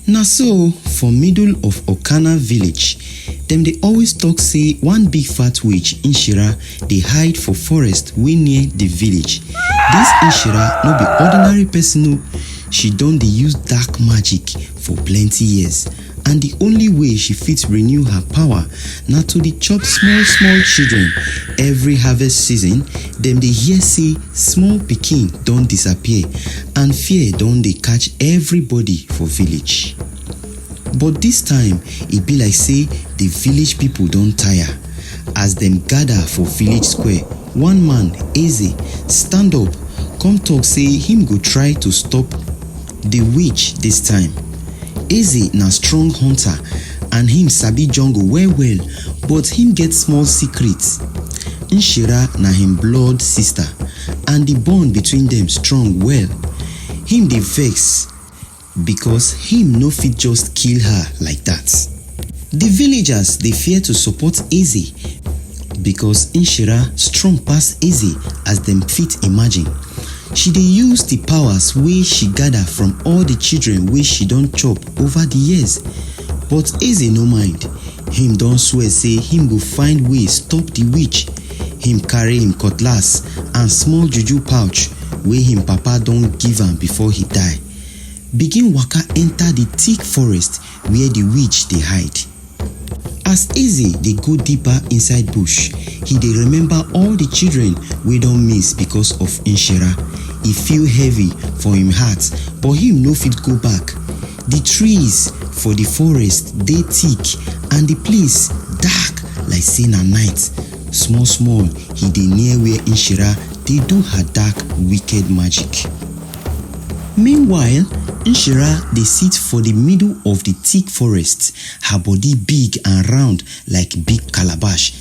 Na so for middle of Okana village, dem dey always talk say one big fat witch Nshira dey hide for forest wey near the village. This Nshira no be ordinary person o, she don dey use dark magic for plenty years, and the only way she fit renew her power na to dey chop small children. Every harvest season, dem dey hear say small pikin don disappear and fear don dey catch everybody for village. But this time, e be like say the village people don tire. As dem gather for village square, one man, Eze, stand up come talk say him go try to stop the witch this time. Eze na strong hunter and him sabi jungle well, but him get small secrets. Nshira na him blood sister and the bond between them strong well. Him dey vex because him no fit just kill her like that. The villagers dey fear to support Eze because Nshira strong pass Eze as dem fit imagine. She dey use the powers wey she gather from all the children wey she don chop over the years. But Eze no mind. Him don swear say him go find way stop the witch. Him carry him cutlass and small juju pouch wey him papa don give am before he die, begin waka enter the thick forest where the witch dey hide. As Eze dey go deeper inside bush, he dey remember all the children wey don miss because of Nshira. E feel heavy for him heart, but him no fit go back. The trees for the forest dey thick and the place dark like say na night. Small he dey near where Nshira dey do her dark wicked magic. Meanwhile, Nshira dey sit for the middle of the thick forest, her body big and round like big calabash.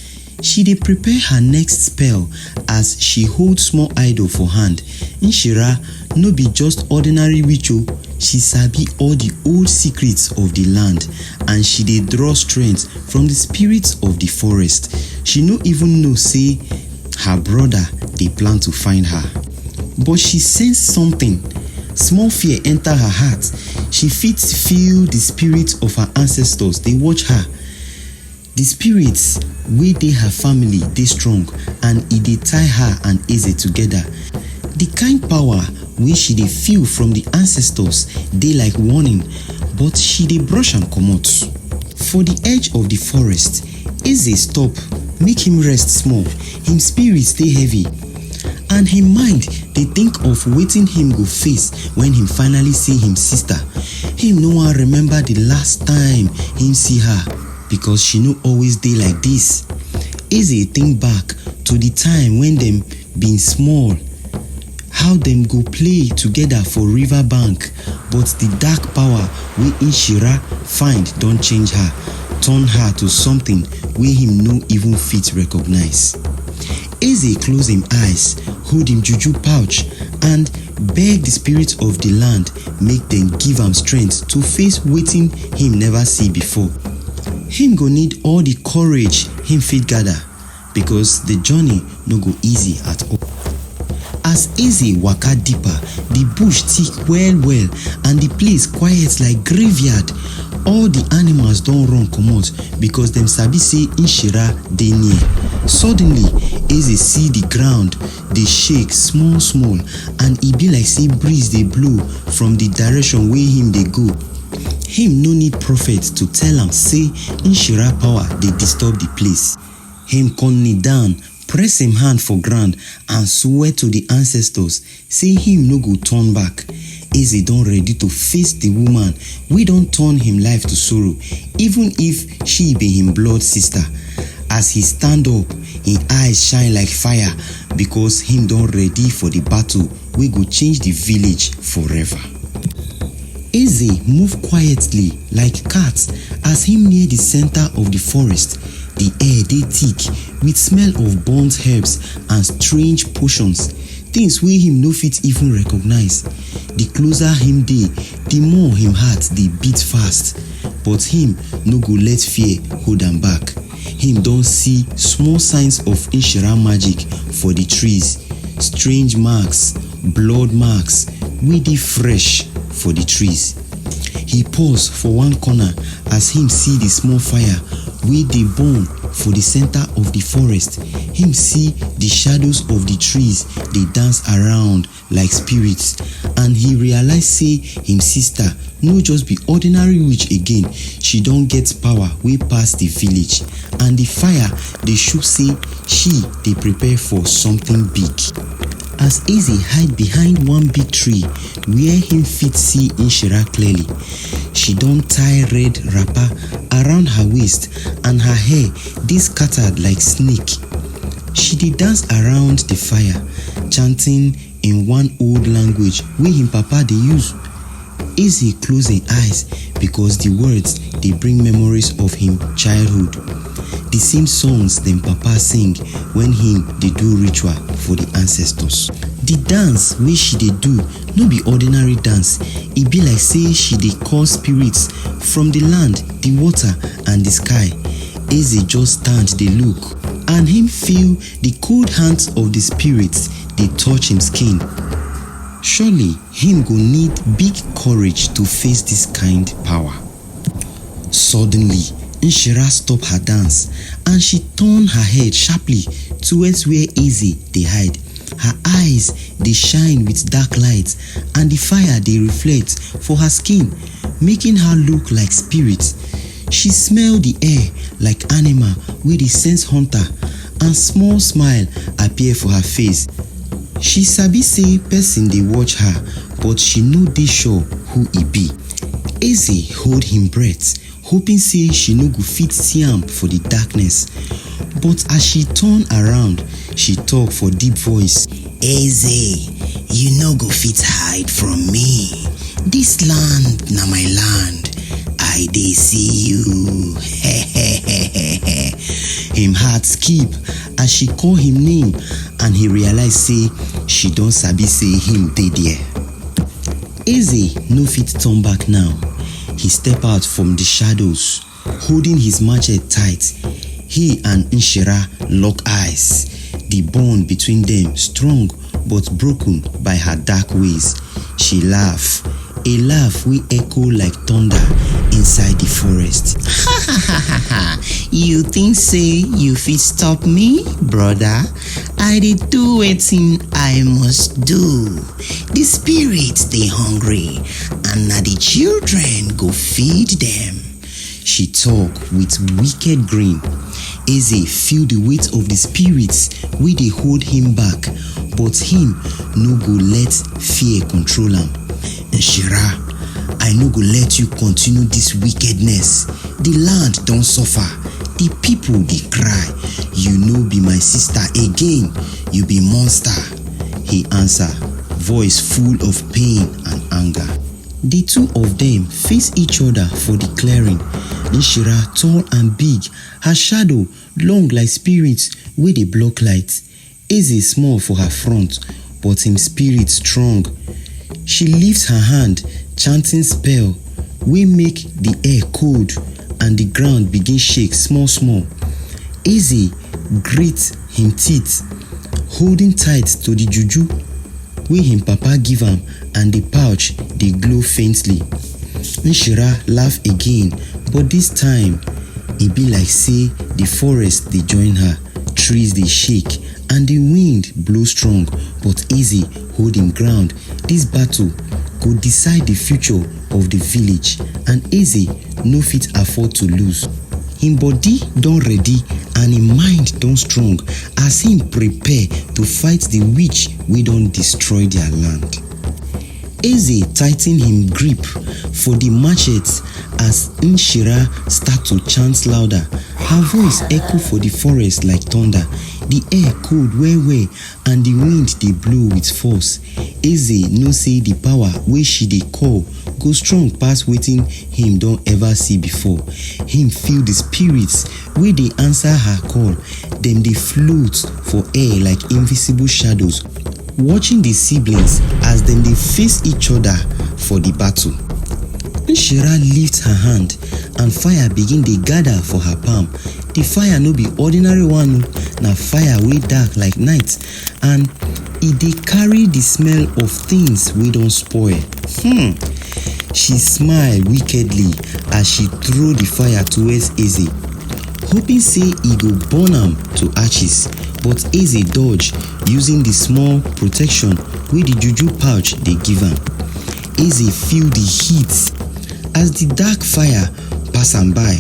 She dey prepare her next spell as she hold small idol for hand. Nshira no be just ordinary witch o, she sabi all the old secrets of the land and she dey draw strength from the spirits of the forest. She no even know say her brother dey plan to find her. But she sense something. Small fear enter her heart. She fit feel the spirits of her ancestors dey watch her. The spirits wey dey her family dey strong and e dey tie her and Eze together. The kind power wey she dey feel from the ancestors dey like warning, but she dey brush am comot. For the edge of the forest, Eze stop, make him rest small. Him spirits dey heavy and him mind dey think of wetin him go face when him finally see him sister. Him no wan remember the last time him see her because she no always dey like this. Eze think back to the time when dem been small, how dem go play together for river bank, but the dark power wey Nshira find don change her, turn her to something wey him no even fit recognize. Eze close him eyes, hold him juju pouch and beg the spirits of the land make dem give am strength to face wetin him never see before. Him go need all the courage him fit gather because the journey no go easy at all. As Eze waka deeper, the bush thick well and the place quiet like graveyard. All the animals don run comot because dem sabi say Nshira dey near. Suddenly, Eze see the ground dey shake small and e be like say breeze dey blow from the direction wey him dey go. Him no need prophet to tell am say Nshira power dey disturb the place. Him come kneel down, press him hand for ground and swear to the ancestors say him no go turn back. Eze don ready to face the woman wey don turn him life to sorrow, even if she be him blood sister. As he stand up, him eyes shine like fire because him don ready for the battle wey go change the village forever. Eze move quietly like cat as him near the center of the forest. The air dey thick with smell of burnt herbs and strange potions, things wey him no fit even recognize. The closer him dey, the more him heart dey beat fast. But him no go let fear hold am back. Him don see small signs of Nshira magic for the trees, strange marks, blood marks wey dey fresh for the trees. He pause for one corner as him see the small fire wey dey burn for the center of the forest. Him see the shadows of the trees dey dance around like spirits, and he realize say him sister no just be ordinary witch again. She don get power wey pass the village, and the fire dey show say she dey prepare for something big. As Eze hide behind one big tree where him fit see Nshira clearly, she don tie red wrapper around her waist and her hair dey scattered like snake. She dey dance around the fire, chanting in one old language wey him papa dey use. Eze close him eyes because the words dey bring memories of him childhood. The same songs dem papa sing when him dey do ritual for the ancestors. The dance wey she dey do no be ordinary dance. E be like say she dey call spirits from the land, the water and the sky. Eze just stand dey look, and him feel the cold hands of the spirits dey touch him skin. Surely him go need big courage to face this kind power. Suddenly, Nshira stop her dance and she turn her head sharply towards where Eze dey hide. Her eyes dey shine with dark light, and the fire dey reflect for her skin, making her look like spirit. She smell the air like animal wey dey sense hunter, and small smile appear for her face. She sabi say person dey watch her, but she no dey sure who e be. Eze hold him breath, hoping say she no go fit see am for the darkness. But as she turn around, she talk for deep voice. Eze, you no go fit hide from me. This land na my land. I dey see you. Him heart skip as she call him name, and he realize say she don sabi say him dey there. Eze no fit turn back now. He step out from the shadows, holding his machete tight. He and Nshira lock eyes. The bond between them strong but broken by her dark ways. She laugh, a laugh wey echo like thunder inside the forest. You think say you fit stop me, brother? I dey do wetin I must do. The spirits dey hungry, and na the children go feed them. She talk with wicked grin. Eze feel the weight of the spirits wey dey hold him back, but him no go let fear control am. Nshira, I no go let you continue this wickedness. The land don suffer, the people dey cry. You no be my sister again, you be monster. He answer, voice full of pain and anger. The two of them face each other for the clearing. Nshira tall and big, her shadow long like spirits wey dey block light. Eze small for her front, but him spirit strong. She lifts her hand, chanting spell wey make the air cold and the ground begin shake small small. Eze grit him teeth, holding tight to the juju wey him papa give am, and the pouch dey glow faintly. Nshira laugh again, but this time e be like say the forest dey join her. Trees dey shake and the wind blow strong, but Eze hold him ground. This battle go decide the future of the village, and Eze no fit afford to lose. Him body don ready and him mind don strong as him prepare to fight the witch wey don destroy their land. Eze tighten him grip for the machete as Nshira start to chant louder. Her voice echo for the forest like thunder. The air cold well and the wind dey blow with force. Eze know say the power wey she dey call go strong pass wetin him don ever see before. Him feel the spirits wey dey answer her call. Dem dey float for air like invisible shadows, watching the siblings as dem dey face each other for the battle. Nshira lift her hand and fire begin dey gather for her palm. The fire no be ordinary one, na fire wey dark like night, and e dey carry the smell of things wey don spoil. She smiled wickedly as she threw the fire towards Eze, hoping say e go burn am to ashes, but Eze dodged using the small protection wey the juju pouch dey give am. Eze feel the heat as the dark fire pass am by,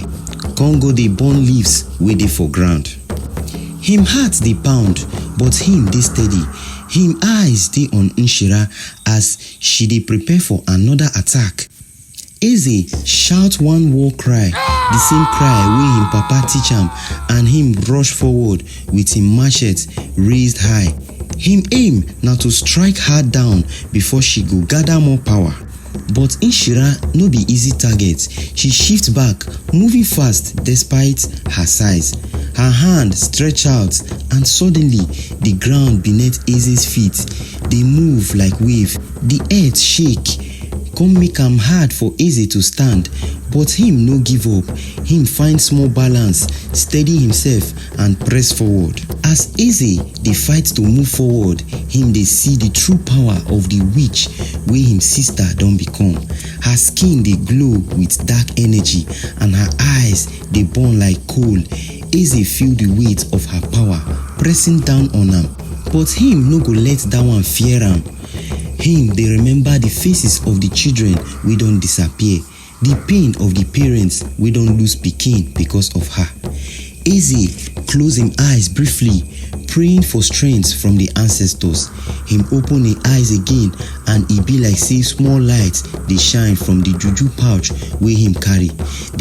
con go dey burn leaves wey dey for ground. Him heart dey pound, but him dey steady. Him eyes dey on Nshira as she dey prepare for another attack. Eze shout one war cry, the same cry wey him papa teach am, and him rush forward with him machete raised high. Him aim na to strike her down before she go gather more power. But Nshira no be easy target. She shift back, moving fast despite her size. Her hand stretch out, and suddenly the ground beneath Eze's feet dey move like wave. The earth shake, come make am hard for Eze to stand, but him no give up. Him find small balance, steady himself and press forward. As Eze dey fight to move forward, him dey see the true power of the witch wey him sister don become. Her skin dey glow with dark energy and her eyes dey burn like coal. Eze feel the weight of her power pressing down on am, but him no go let that one fear am. Him dey remember the faces of the children wey don disappear, the pain of the parents wey don lose pikin because of her. Eze close him eyes briefly, praying for strength from the ancestors. Him open him eyes again, and e be like say small light dey shine from the juju pouch wey him carry.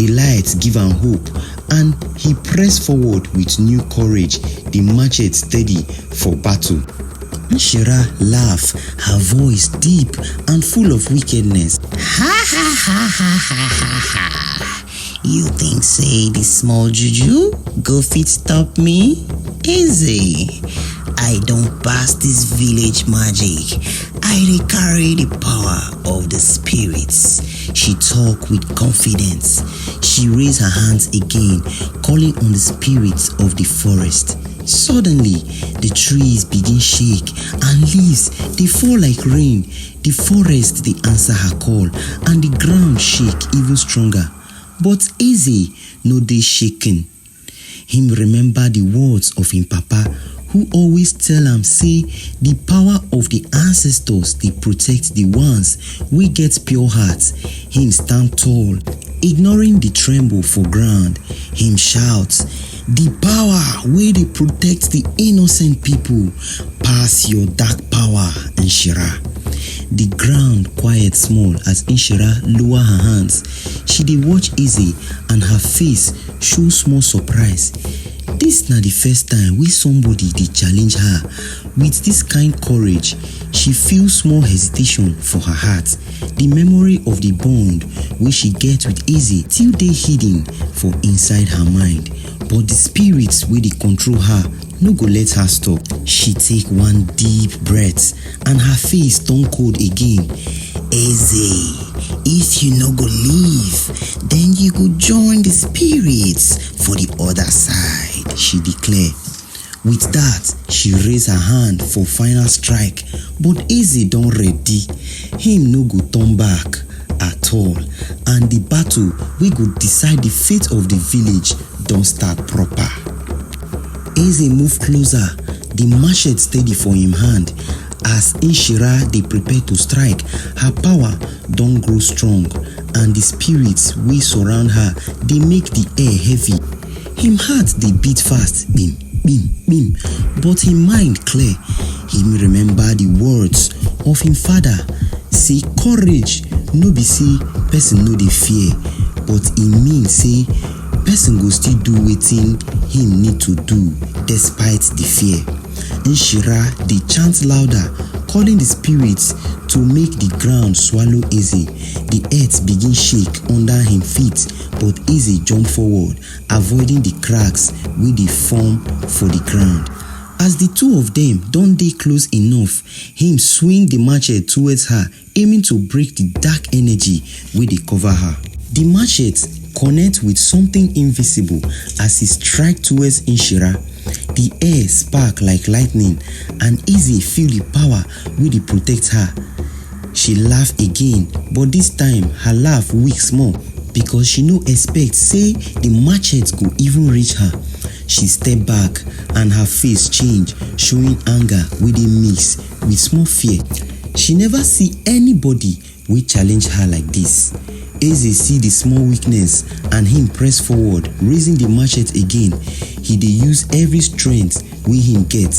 The light give am hope, and he press forward with new courage, the machete steady for battle. Nshira laugh, her voice deep and full of wickedness. Ha ha ha ha ha ha ha. You think say this small juju go fit stop me? Easy. I don't pass this village magic. I dey carry the power of the spirits. She talk with confidence. She raised her hands again, calling on the spirits of the forest. Suddenly, the trees begin shake and leaves they fall like rain. The forest they answer her call, and the ground shake even stronger. But Eze no dey shaken. Him remember the words of him papa, who always tell am say the power of the ancestors dey protect the ones wey get pure hearts. Him stand tall, ignoring the tremble for ground. Him shouts, "The power wey dey protect the innocent people pass your dark power, Nshira." The ground quiet small as Nshira lower her hands. She dey watch Eze, and her face show small surprise. This na the first time wey somebody dey challenge her with this kind courage. She feel small hesitation for her heart. The memory of the bond wey she get with Eze still dey hidden for inside her mind. But the spirits wey dey control her no go let her stop. She take one deep breath, and her face turn cold again. Eze, if you no go leave, then you go join the spirits for the other side, she declare. With that, she raise her hand for final strike, but Eze don ready. Him no go turn back at all, and the battle wey go decide the fate of the village don start proper. Eze move closer, the machete steady for him hand. As Nshira dey prepare to strike, her power don grow strong, and the spirits wey surround her dey make the air heavy. Him heart dey beat fast, bim, bim, bim, but him mind clear. Him remember the words of him father, say courage no be say person no dey fear, but e mean say person go still do wetin him need to do despite the fear. Nshira dey chant louder, calling the spirits to make the ground swallow Eze. The earth begin shake under him feet, but Eze jump forward, avoiding the cracks wey dey form for the ground. As the two of them don dey close enough, him swing the machete towards her, aiming to break the dark energy wey dey cover her. The machete connect with something invisible as he strike towards Nshira. The air spark like lightning, and Eze feel the power wey dey protect her. She laugh again, but this time her laugh weak small because she no expect say the machete go even reach her. She step back and her face change, showing anger wey dey mix with small fear. She never see anybody wey challenge her like this. Eze see the small weakness and him press forward, raising the machete again. He dey use every strength wey him get.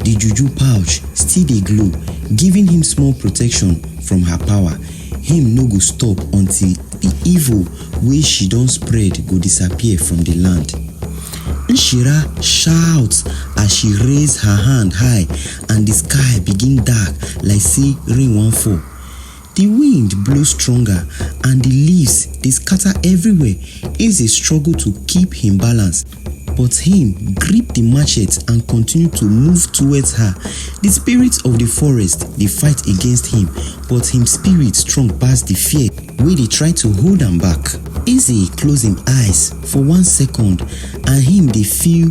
The juju pouch still dey glow, giving him small protection from her power. Him no go stop until the evil wey she don spread go disappear from the land. Nshira shouts as she raise her hand high and the sky begin dark like say rain wan fall. The wind blows stronger and the leaves dey scatter everywhere. Eze struggle to keep him balance, but him grip the machete and continue to move towards her. The spirits of the forest dey fight against him, but him spirit strong pass the fear wey dey try to hold am back. Eze close him eyes for 1 second and him dey feel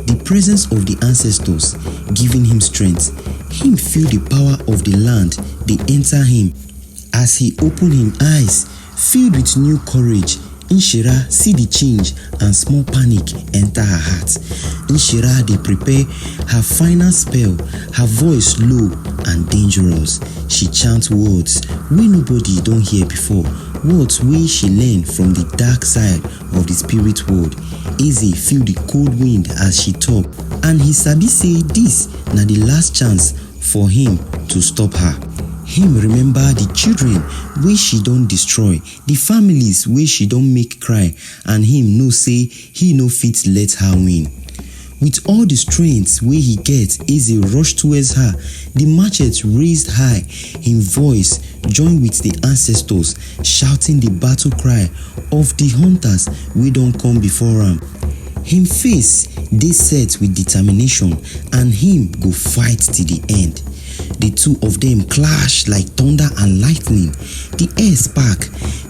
the presence of the ancestors giving him strength. Him feel the power of the land dey enter him. As he open him eyes, filled with new courage, Nshira see the change and small panic enter her heart. Nshira dey prepare her final spell, her voice low and dangerous. She chant words wey nobody don hear before, words wey she learn from the dark side of the spirit world. Eze feel the cold wind as she talk, and he sabi say this na the last chance for him to stop her. Him remember the children wey she don destroy, the families wey she don make cry, and him know say he no fit let her win. With all the strength wey he get, Eze rush towards her, the machete raised high, him voice join with the ancestors, shouting the battle cry of the hunters wey don come before am. Him face dey set with determination and him go fight till the end. The two of them clash like thunder and lightning. The air spark,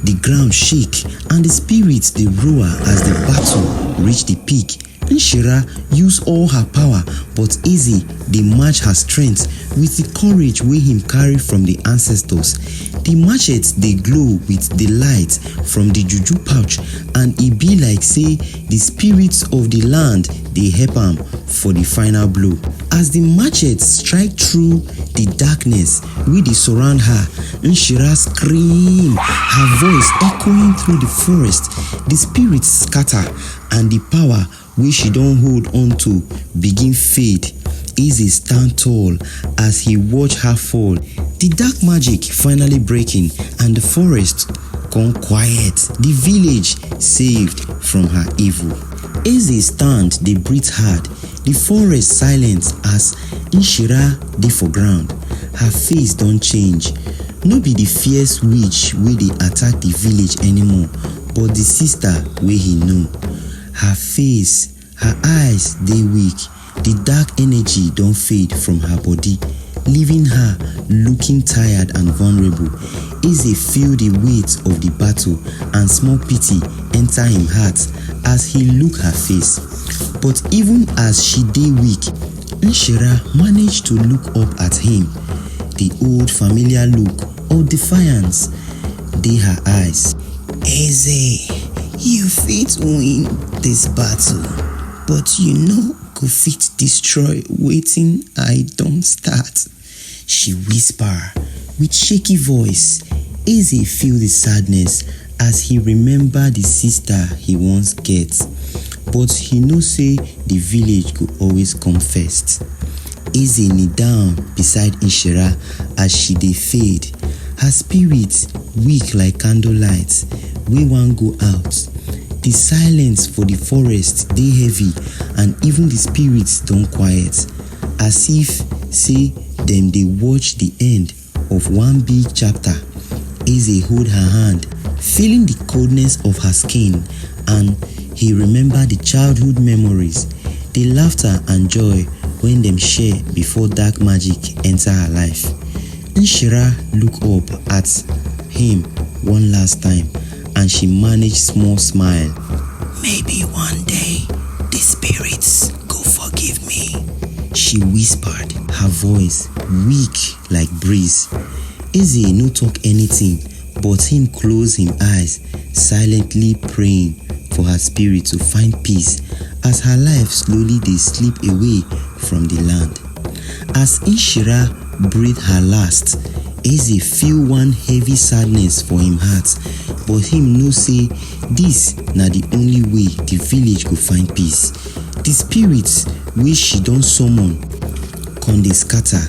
the ground shake, and the spirits dey roar as the battle reach the peak. Nshira use all her power, but Eze dey match her strength with the courage wey him carry from the ancestors. The machete dey glow with the light from the juju pouch, and e be like say the spirits of the land dey help am for the final blow. As the machete strike through the darkness wey dey surround her, Nshira scream, her voice echoing through the forest. The spirits scatter and the power wey she don hold on to begin fade. Eze stand tall as he watch her fall. The dark magic finally breaking and the forest gone quiet. The village saved from her evil. Eze stand dey breathe hard. The forest silent as Nshira dey for ground. Her face don change. No be the fierce witch wey dey attack the village anymore, but the sister wey he know. Her face, her eyes dey weak. The dark energy don fade from her body, leaving her looking tired and vulnerable. Eze feel the weight of the battle and small pity enter him heart as he look her face. But even as she dey weak, Nshira managed to look up at him. The old familiar look of defiance dey her eyes. Eze, you fit win this battle, but you no go fit destroy wetin I don start, she whisper with shaky voice. Eze feel the sadness as he remember the sister he once get, but he know say the village go always come first. Eze kneel down beside Nshira as she dey fade, her spirit weak like candlelight wey wan go out. The silence for the forest dey heavy and even the spirits don quiet, as if say dem dey watch the end of one big chapter. Eze hold her hand, feeling the coldness of her skin, and he remember the childhood memories, the laughter and joy when dem share before dark magic enter her life. Nshira look up at him one last time and she managed small smile. Maybe one day the spirits go forgive me, she whispered, her voice weak like breeze. Eze no talk anything, but him close him eyes, silently praying for her spirit to find peace as her life slowly dey slip away from the land. As Nshira breathe her last, Eze feel one heavy sadness for him heart, but him know say this na the only way the village go find peace. The spirits wey she don summon con dey scatter,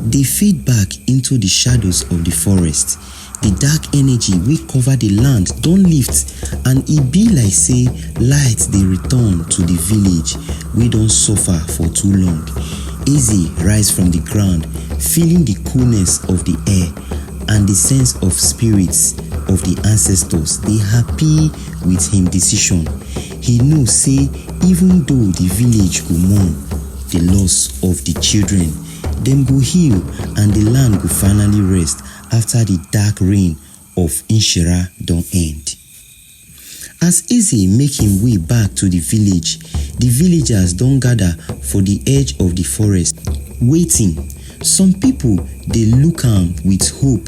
dey fade back into the shadows of the forest. The dark energy wey cover the land don lift, and e be like say light dey return to the village wey don suffer for too long. Eze rise from the ground, feeling the coolness of the air and the sense of spirits of the ancestors dey happy with him decision. He know say even though the village go mourn the loss of the children, dem go heal and the land go finally rest after the dark reign of Nshira don end. As Eze make him way back to the village, the villagers don gather for the edge of the forest, waiting. Some people dey look am with hope,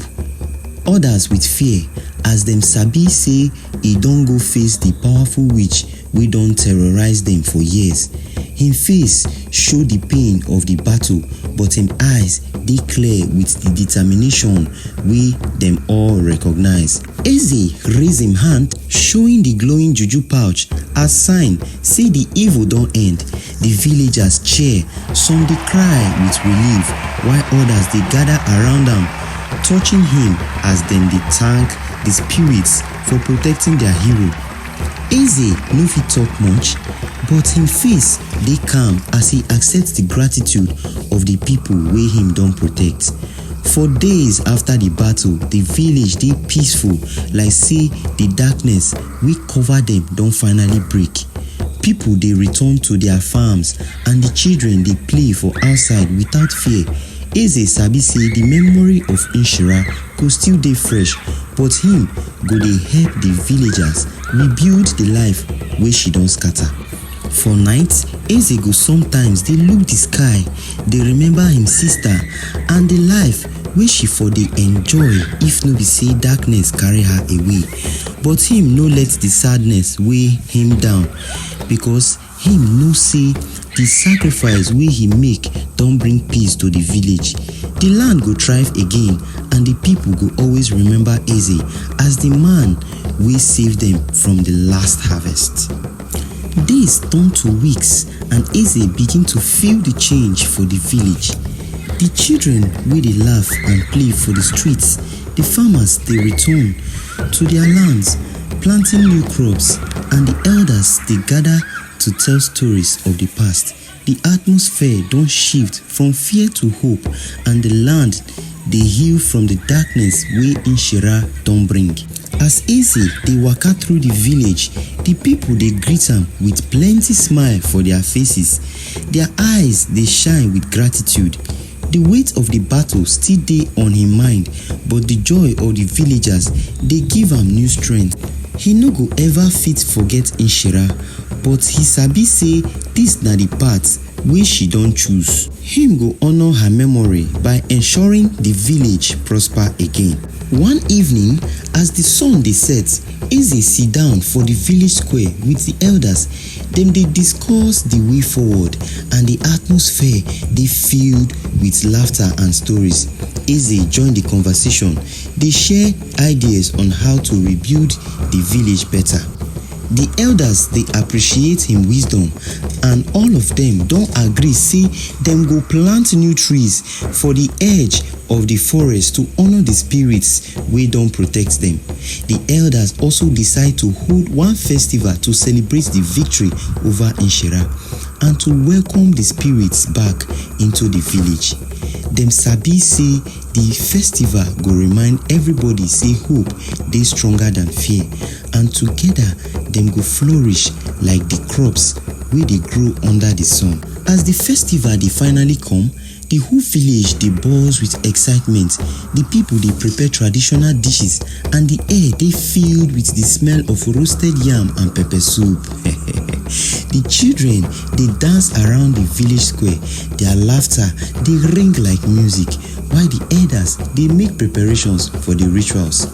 others with fear, as dem sabi say e don go face the powerful witch wey don terrorize dem for years. Him face show the pain of the battle, but him eyes dey clear with the determination wey dem all recognize. Eze raise him hand, showing the glowing juju pouch as sign say the evil don end. The villagers cheer, some dey cry with relief, while others dey gather around am, touching him as dem dey thank the spirits for protecting their hero. Eze no fit talk much, but him face dey calm as he accepts the gratitude of the people wey him don protect. For days after the battle, the village dey peaceful, like say the darkness wey cover dem don finally break. People dey return to their farms and the children dey play for outside without fear. Eze sabi say the memory of Nshira go still dey fresh, but him go dey help the villagers rebuild the life wey she don scatter. For night, Eze go sometimes dey look the sky, dey remember him sister and the life wey she for dey enjoy if no be say darkness carry her away. But him no let the sadness weigh him down, because him know say the sacrifice wey he make don bring peace to the village. The land go thrive again, and the people go always remember Eze as the man wey save them from the last harvest. Days turn to weeks, and Eze begin to feel the change for the village. The children wey dey laugh and play for the streets, the farmers dey return to their lands, planting new crops, and the elders dey gather to tell stories of the past. The atmosphere don shift from fear to hope, and the land dey heal from the darkness wey Nshira don bring. As Eze dey waka through the village, the people dey greet am with plenty smile for their faces. Their eyes dey shine with gratitude. The weight of the battle still dey on him mind, but the joy of the villagers dey give am new strength. He no go ever fit forget Nshira, but he sabi say this na the path wey she don choose. Him go honor her memory by ensuring the village prosper again. One evening, as the sun dey set, Eze sit down for the village square with the elders. Dem dey discuss the way forward, and the atmosphere dey filled with laughter and stories. Eze join the conversation. They share ideas on how to rebuild the village better. The elders dey appreciate him wisdom, and all of them don agree say dem go plant new trees for the edge of the forest to honor the spirits wey don protect them. The elders also decide to hold one festival to celebrate the victory over Nshira and to welcome the spirits back into the village. Dem sabi say the festival go remind everybody say hope dey stronger than fear, and together dem go flourish like the crops wey dey grow under the sun. As the festival dey finally come, the whole village dey buzz with excitement. The people dey prepare traditional dishes, and the air dey filled with the smell of roasted yam and pepper soup. The children dey dance around the village square. Their laughter dey ring like music, while the elders dey make preparations for the rituals.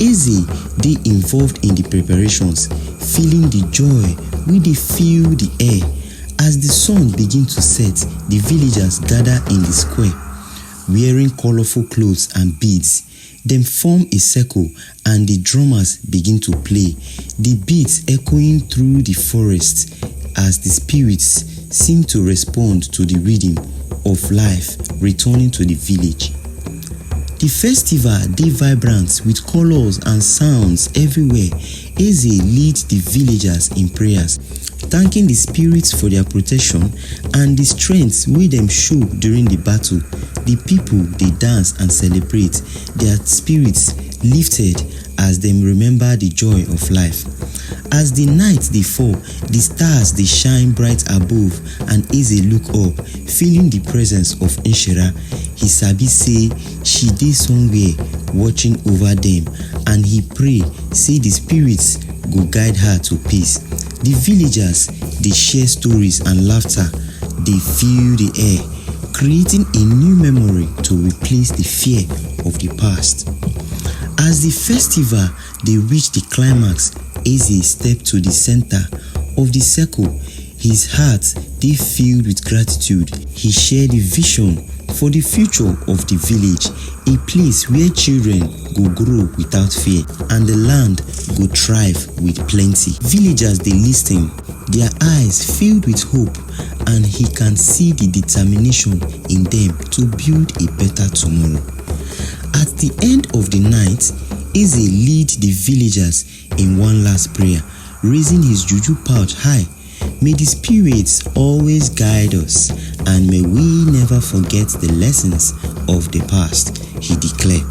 Eze dey involved in the preparations, feeling the joy wey dey fill the air. As the sun begin to set, the villagers gather in the square, wearing colorful clothes and beads. Dem form a circle and the drummers begin to play, the beats echoing through the forest as the spirits seem to respond to the rhythm of life returning to the village. The festival dey vibrant with colors and sounds everywhere. Eze leads the villagers in prayers, thanking the spirits for their protection and the strength wey dem show during the battle. The people dey dance and celebrate, their spirits lifted as dem remember the joy of life. As the night dey fall, the stars dey shine bright above and Eze look up, feeling the presence of Nshira. He sabi say she dey somewhere watching over them, and he pray say the spirits go guide her to peace. The villagers dey share stories and laughter dey fill the air, creating a new memory to replace the fear of the past. As the festival dey reach the climax, Eze stepped to the center of the circle. His heart dey filled with gratitude. He shared the vision for the future of the village, a place where children go grow without fear and the land go thrive with plenty. Villagers dey listen, their eyes filled with hope, and he can see the determination in them to build a better tomorrow. At the end of the night, Eze lead the villagers in one last prayer, raising his juju pouch high. May the spirits always guide us, and may we never forget the lessons of the past, he declared.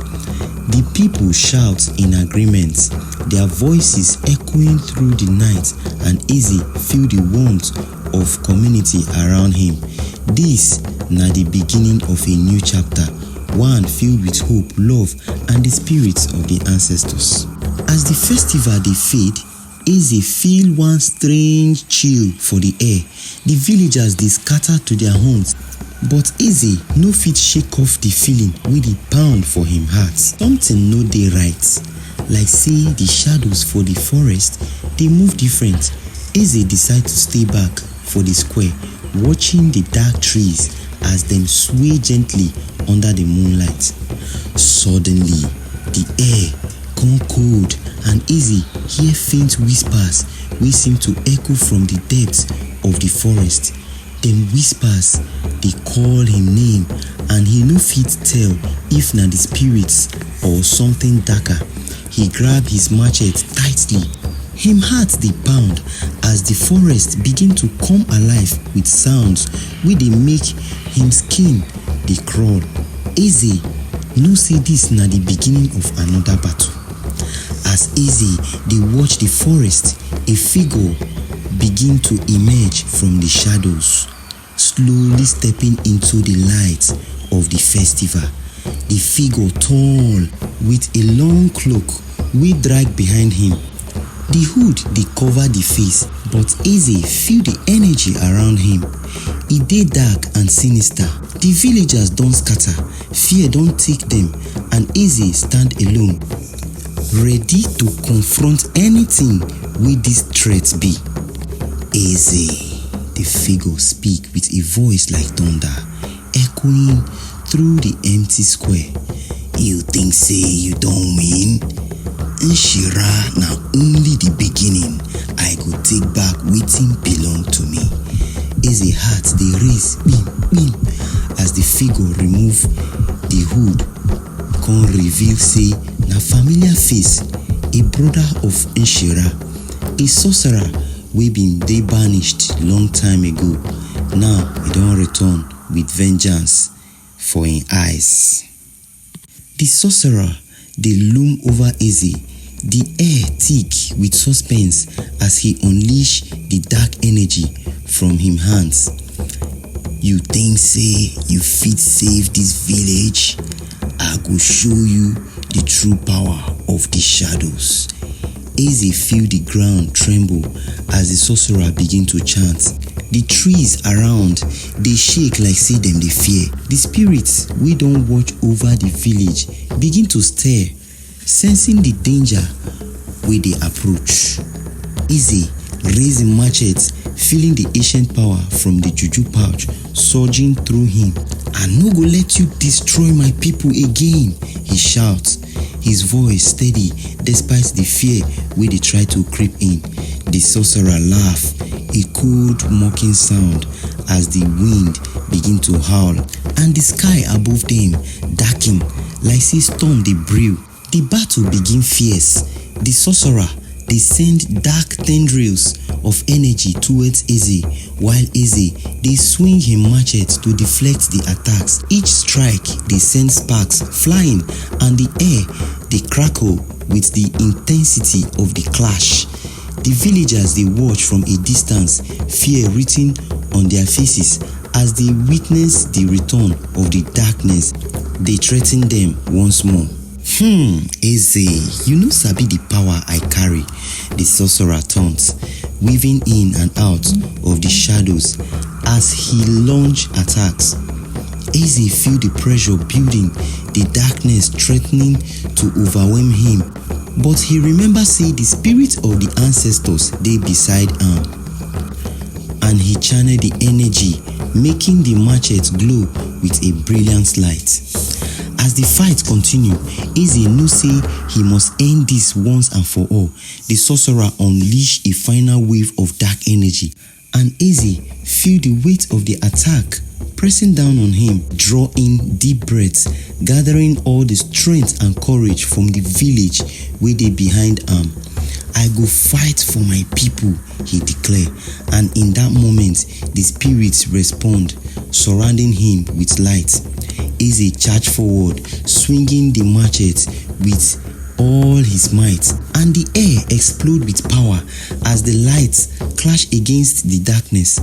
The people shout in agreement, their voices echoing through the night, and Eze feel the warmth of community around him. This na the beginning of a new chapter, one filled with hope, love, and the spirits of the ancestors. As the festival dey fade, Eze feel one strange chill for the air. The villagers dey scatter to their homes, but Eze no fit shake off the feeling wey dey pound for him heart. Something no dey right, like say the shadows for the forest dey move different. Eze decide to stay back for the square, watching the dark trees as dem sway gently under the moonlight. Suddenly, the air gone cold, and Eze hear faint whispers wey seem to echo from the depths of the forest. Dem whispers dey call him name, and he no fit tell if na the spirits or something darker. He grab his machete tightly. Him heart dey pound as the forest begin to come alive with sounds wey dey make him skin dey crawl. Eze know say this na the beginning of another battle. As Eze dey watch the forest, a figure begin to emerge from the shadows, slowly stepping into the light of the festival. The figure tall, with a long cloak wey drag behind him. The hood dey cover the face, but Eze feel the energy around him. E dey dark and sinister. The villagers don scatter, fear don take them, and Eze stand alone, ready to confront anything wey this threat be. Eze, the figure speak with a voice like thunder, echoing through the empty square. You think say you don win? Nshira na only the beginning. I go take back wetin belong to me. Eze heart dey raise bim bim as the figure remove the hood, come reveal say na familiar face, a brother of Nshira, a sorcerer wey bin dey banished long time ago. Now he don return with vengeance for him eyes. The sorcerer dey loom over Eze, the air thick with suspense as he unleash the dark energy from him hands. You think say you fit save this village? I go show you the true power of the shadows. Eze feel the ground tremble as the sorcerer begin to chant. The trees around dey shake like say dem dey fear. The spirits wey don watch over the village begin to stare, sensing the danger wey dey approach. Eze raise him machete, feeling the ancient power from the juju pouch surging through him. "I no go let you destroy my people again," he shouts, his voice steady despite the fear wey dey try to creep in. The sorcerer laugh, a cold mocking sound as the wind begin to howl and the sky above them darken like say storm dey brew. The battle begin fierce. The sorcerer dey send dark tendrils of energy towards Eze, while Eze dey swing him machete to deflect the attacks. Each strike dey send sparks flying and the air dey crackle with the intensity of the clash. The villagers dey watch from a distance, fear written on their faces as they witness the return of the darkness. They threaten them once more. Eze, you no sabi the power I carry," the sorcerer taunts, weaving in and out of the shadows as he launch attacks. Eze feel the pressure building, the darkness threatening to overwhelm him, but he remember say the spirit of the ancestors dey beside am, and he channel the energy, making the machete glow with a brilliant light. As the fight continue, Eze know say he must end this once and for all. The sorcerer unleash a final wave of dark energy, and Eze feel the weight of the attack pressing down on him. Draw in deep breaths, gathering all the strength and courage from the village wey dey behind am. "I go fight for my people," he declare, and in that moment, the spirits respond, surrounding him with light. Eze charge forward, swinging the machete with all his might, and the air explode with power as the lights clash against the darkness.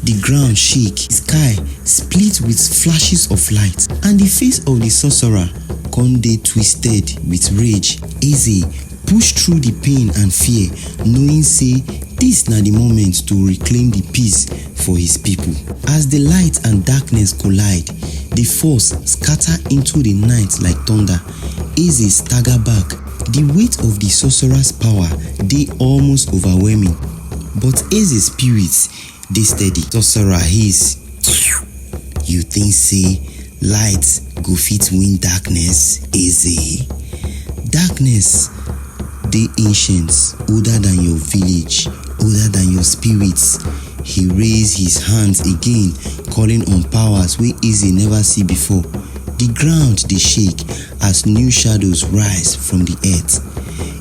The ground shake, sky split with flashes of light, and the face of the sorcerer come dey twisted with rage. Eze push through the pain and fear, knowing say this na the moment to reclaim the peace for his people. As the light and darkness collide, the force scatter into the night like thunder. Eze stagger back. The weight of the sorcerer's power dey almost overwhelming, but Eze's spirit dey steady. Sorcerer hiss, "You think say light go fit win darkness, Eze? Darkness dey ancient, older than your village, older than your spirits." He raised his hands again, calling on powers wey Eze never see before. The ground dey shake as new shadows rise from the earth.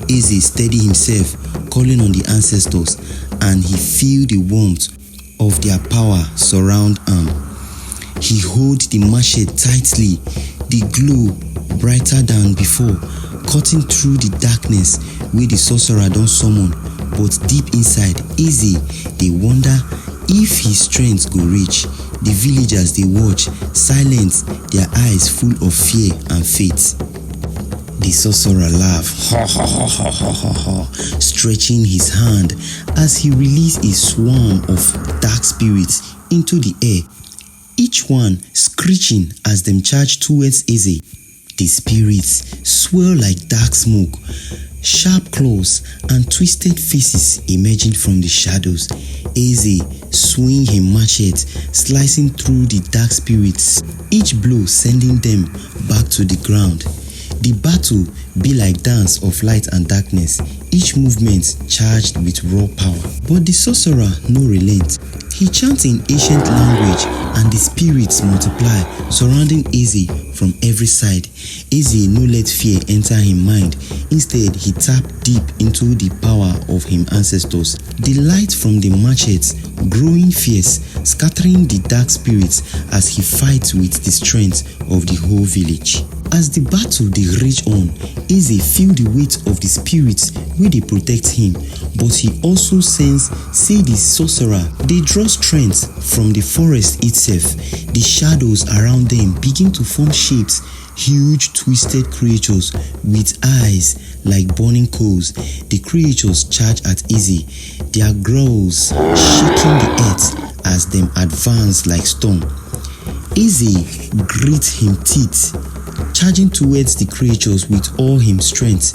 Eze steady himself, calling on the ancestors, and he feel the warmth of their power surround am. He hold the machete tightly, the glow brighter than before, cutting through the darkness wey the sorcerer don summon. But deep inside, Eze dey wonder if his strength go reach. The villagers dey watch, silent, their eyes full of fear and faith. The sorcerer laugh, ha ha ha ha ha ha ha, stretching his hand as he released a swarm of dark spirits into the air, each one screeching as them charge towards Eze. The spirits swirl like dark smoke, sharp claws and twisted faces emerging from the shadows. Eze swing him machete, slicing through the dark spirits, each blow sending them back to the ground. The battle be like dance of light and darkness, each movement charged with raw power. But the sorcerer no relent. He chants in ancient language and the spirits multiply, surrounding Eze from every side. Eze no let fear enter him mind. Instead, he tapped deep into the power of him ancestors. The light from the machete growing fierce, scattering the dark spirits as he fights with the strength of the whole village. As the battle dey rage on, Eze feel the weight of the spirits wey dey protect him, but he also sense say the sorcerer dey draw strength from the forest itself. The shadows around them begin to form shapes huge twisted creatures with eyes like burning coals. The creatures charge at Eze, their growls shaking the earth as them advance like storm. Eze grit him teeth, charging towards the creatures with all him strength.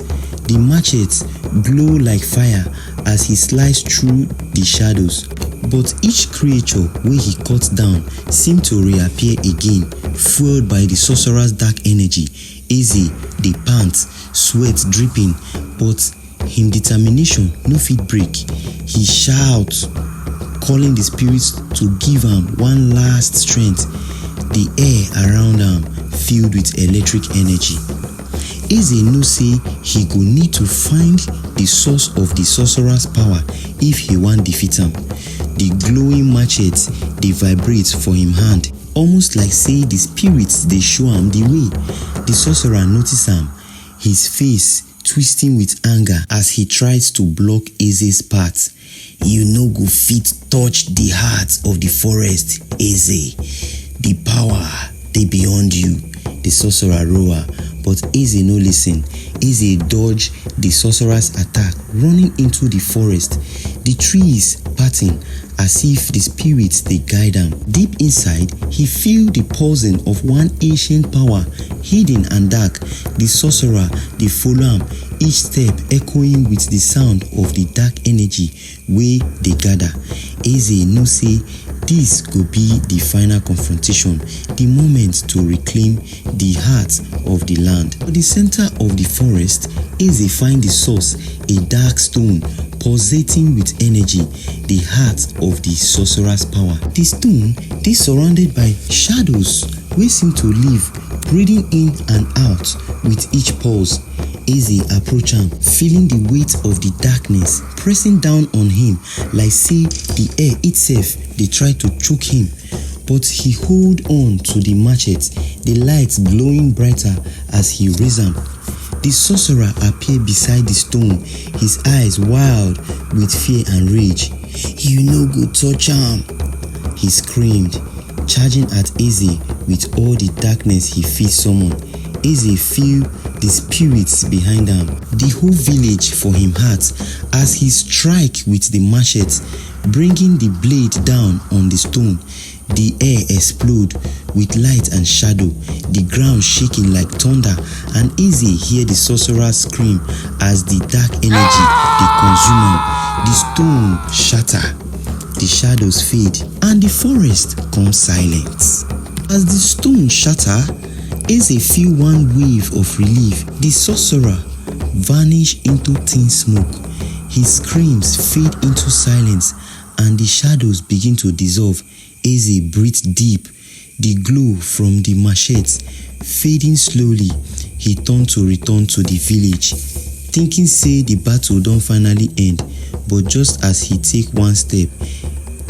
The machetes glow like fire as he sliced through the shadows. But each creature wey he cut down seemed to reappear again, fueled by the sorcerer's dark energy. Eze dey pant, sweat dripping, but him determination no fit break. He shouts, calling the spirits to give am one last strength. The air around am filled with electric energy. Eze know say he go need to find the source of the sorcerer's power if he wan defeat am. The glowing machete dey vibrate for him hand, almost like say the spirits dey show am the way. The sorcerer notice am, his face twisting with anger as he tries to block Eze's path. You no go fit touch the heart of the forest, Eze. The power dey beyond you, the sorcerer roar. But Eze no listen. Eze dodge the sorcerer's attack, running into the forest, the trees parting as if the spirits dey guide am. Deep inside, he feel the pulsing of one ancient power, hidden and dark. The sorcerer dey follow am, each step echoing with the sound of the dark energy wey dey gather. Eze know say this go be the final confrontation, the moment to reclaim the heart of the land. At the center of the forest, Eze find the source, a dark stone pulsating with energy, the heart of the sorcerer's power. The stone dey surrounded by shadows wey seem to live, breathing in and out with each pulse. Eze approach am, feeling the weight of the darkness pressing down on him like say the air itself dey try to choke him. But he hold on to the machete, the light glowing brighter as he raise am. The sorcerer appear beside the stone, his eyes wild with fear and rage. You no go touch am, he screamed, charging at Eze with all the darkness he fit summon. Eze feel the spirits behind am, the whole village for him heart as he strike with the machete, bringing the blade down on the stone. The air explode with light and shadow, the ground shaking like thunder, and Eze hear the sorcerer scream as the dark energy dey consume am. The stone shatter, the shadows fade, and the forest come silent. As the stone shatter, Eze feel one wave of relief. The sorcerer vanish into thin smoke. His screams fade into silence, and the shadows begin to dissolve. Eze breathed deep, the glow from the machete fading slowly. He turned to return to the village, thinking say the battle don finally end. But just as he take one step,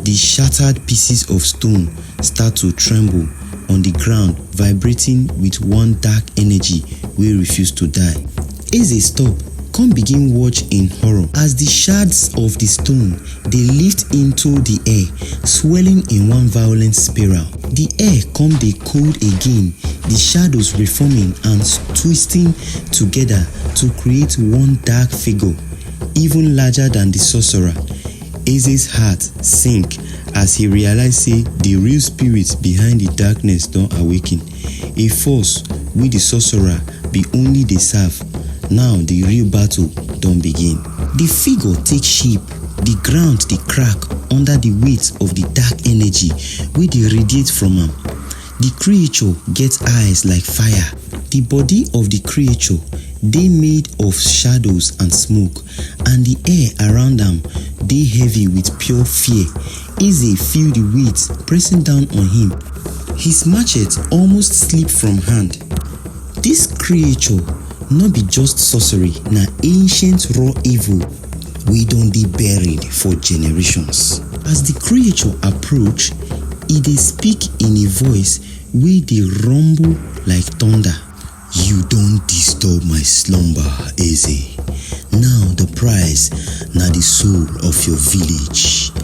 the shattered pieces of stone start to tremble on the ground, vibrating with one dark energy wey refuse to die. Eze stop, come begin watch in horror as the shards of the stone dey lift into the air, swelling in one violent spiral. The air come dey cold again, the shadows reforming and twisting together to create one dark figure, even larger than the sorcerer. Eze's heart sink as he realized say the real spirit behind the darkness don awaken, a force wey the sorcerer be only dey serve. Now the real battle don begin. The figure take shape, the ground dey crack under the weight of the dark energy wey dey radiate from am. The creature get eyes like fire. The body of the creature dey made of shadows and smoke, and the air around am dey heavy with pure fear. Eze feel the weight pressing down on him. His machete almost slipped from hand. This creature no be just sorcery, na ancient raw evil wey don dey buried for generations. As the creature approach, e dey speak in a voice wey dey rumble like thunder. You don disturb my slumber, Eze. Now the prize na the soul of your village.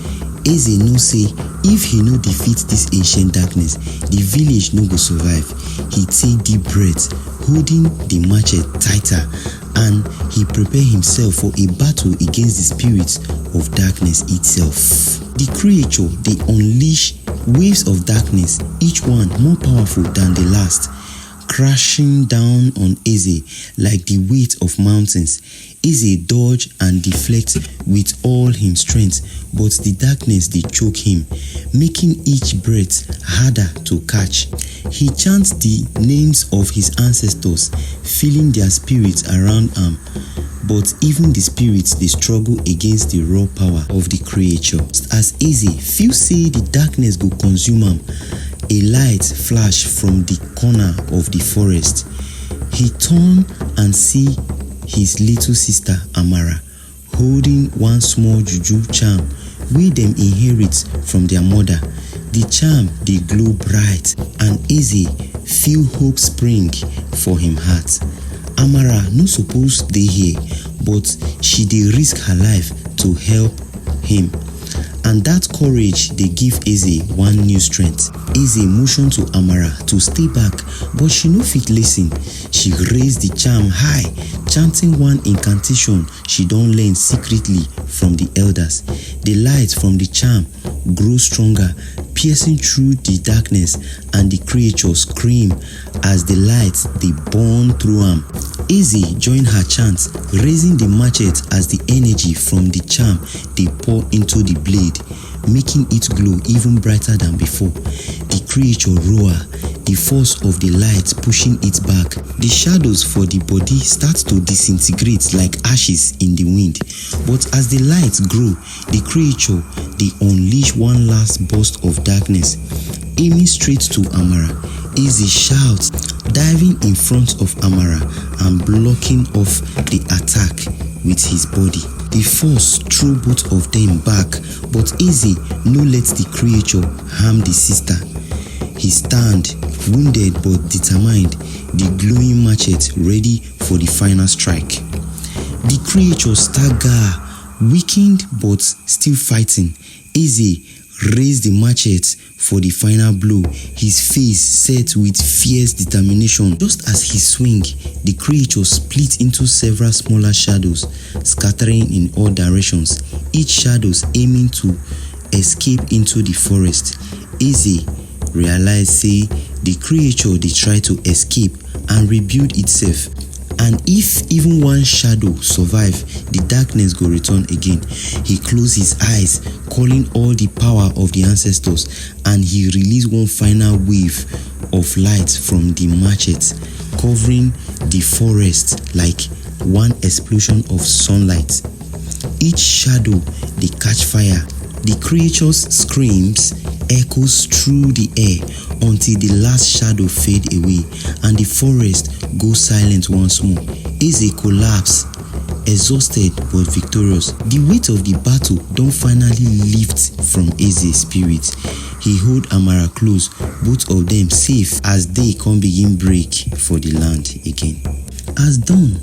Eze know say if he no defeat this ancient darkness, the village no go survive. he take deep breath, holding the machete tighter, and he prepare himself for a battle against the spirit of darkness itself. The creature, they unleash waves of darkness, each one more powerful than the last, crashing down on Eze like the weight of mountains. Eze dodge and deflect with all his strength, but the darkness they choke him, making each breath harder to catch. He chants the names of his ancestors, feeling their spirits around him, but even the spirits they struggle against the raw power of the creature. As Eze feel say the darkness go consume him, a light flash from the corner of the forest. He turn and see his little sister Amara holding one small juju charm wey dem inherit from their mother. The charm dey glow bright and Eze feel hope spring for him heart. Amara no suppose dey here, but she dey risk her life to help him, and that courage dey give Eze one new strength. Eze motion to Amara to stay back, but she no fit listen. She raise the charm high, chanting one incantation she don learn secretly from the elders. The light from the charm grows stronger, piercing through the darkness, and the creature scream as the light dey burn through am. Eze join her chant, raising the machete as the energy from the charm dey pour into the blade, making it glow even brighter than before. The creature roar, the force of the light pushing it back. The shadows for the body start to disintegrate like ashes in the wind. But as the lights grow, the creature they unleash one last burst of darkness, aiming straight to Amara. Eze shouts, diving in front of Amara and blocking off the attack with his body. The force threw both of them back, but Eze no let the creature harm the sister. He stand, wounded but determined, the glowing machete ready for the final strike. The creature stagger, weakened but still fighting. Eze raised the machete for the final blow, his face set with fierce determination. Just as he swing, the creature split into several smaller shadows, scattering in all directions, each shadows aiming to escape into the forest. Eze realized say the creature dey try to escape and rebuild itself, and if even one shadow survive, the darkness go return again. He closed his eyes, calling all the power of the ancestors, and he released one final wave of light from the machete, covering the forest like one explosion of sunlight. Each shadow they catch fire. The creature's screams echoes through the air until the last shadow fade away and the forest goes silent once more. Eze collapse, exhausted but victorious. The weight of the battle don finally lift from Eze's spirit. He hold Amara close, both of them safe as day come begin break for the land again. As dawn